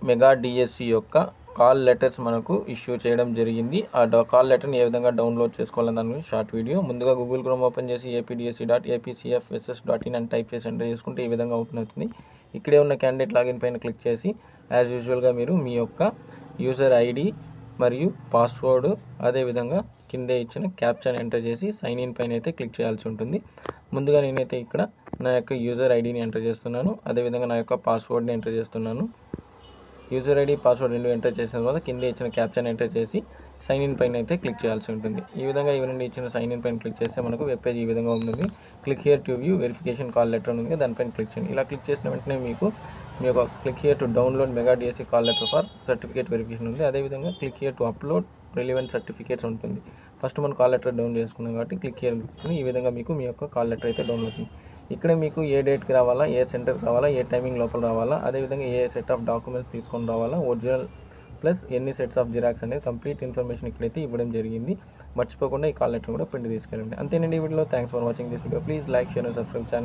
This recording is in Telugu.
మెగా డిఎస్సి యొక్క కాల్ లెటర్స్ మనకు ఇష్యూ చేయడం జరిగింది. ఆ కాల్ లెటర్ని ఏ విధంగా డౌన్లోడ్ చేసుకోవాలని దాని గురించి షార్ట్ వీడియో. ముందుగా గూగుల్ క్రోమ్ ఓపెన్ చేసి apdse.apcfss.in అని టైప్ చేసి ఎంటర్ చేసుకుంటే ఈ విధంగా ఓపెన్ అవుతుంది. ఇక్కడే ఉన్న క్యాండిడేట్ లాగిన్ పైన క్లిక్ చేసి యాజ్ యూజువల్గా మీరు మీ యొక్క యూజర్ ఐడి మరియు పాస్వర్డ్ అదేవిధంగా కిందే ఇచ్చిన క్యాప్చాని ఎంటర్ చేసి సైన్ ఇన్ పైన అయితే క్లిక్ చేయాల్సి ఉంటుంది. ముందుగా నేనైతే ఇక్కడ నా యొక్క యూజర్ ఐడిని ఎంటర్ చేస్తున్నాను, అదేవిధంగా నా యొక్క పాస్వర్డ్ని ఎంటర్ చేస్తున్నాను. యూజర్ ఐడి పాస్వర్డ్ రెండు ఎంటర్ చేసిన తర్వాత కింద ఇచ్చిన క్యాప్చాని ఎంటర్ చేసి సైన్ ఇన్ పైన అయితే క్లిక్ చేయాల్సి ఉంటుంది. ఈ విధంగా ఇవన్నీ ఇచ్చిన సైన్ ఇన్ పైన క్లిక్ చేస్తే మనకు వెబ్ పేజ్ ఈ విధంగా ఉంటుంది. Click here to view verification call letter ఉంది, దానిపైన క్లిక్ చేయండి. ఇలా క్లిక్ చేసిన వెంటనే మీకు మీ యొక్క click here to download mega DSC call letter for certificate verification ఉంది. అదేవిధంగా click here to upload relevant certificates ఉంటుంది. ఫస్ట్ మనం కాల్ లెటర్ డౌన్ చేసుకున్నాం కాబట్టి క్లిక్ హియర్ ఈ విధంగా మీకు మీ యొక్క కాల్ లెటర్ అయితే డౌన్లోడ్ అవుతుంది. ఇక్కడ మీకు ఏ డేట్కి రావాలా, ఏ సెంటర్కి రావాలా, ఏ టైమింగ్ లోపల రావాలా, అదేవిధంగా ఏ సెట్ ఆఫ్ డాక్యుమెంట్స్ తీసుకొని రావాలా, ఒరిజినల్ ప్లస్ ఎన్ని సెట్స్ ఆఫ్ జిరాక్స్ అనేది కంప్లీట్ ఇన్ఫర్మేషన్ ఇక్కడైతే ఇవ్వడం జరిగింది. మర్చిపోకుండా ఈ కాల్ లెటర్ కూడా ప్రింట్ తీసుకెళ్ళండి. అంతేనండి ఈ వీడియోలో. Thanks for watching this video. Please like, share and subscribe channel.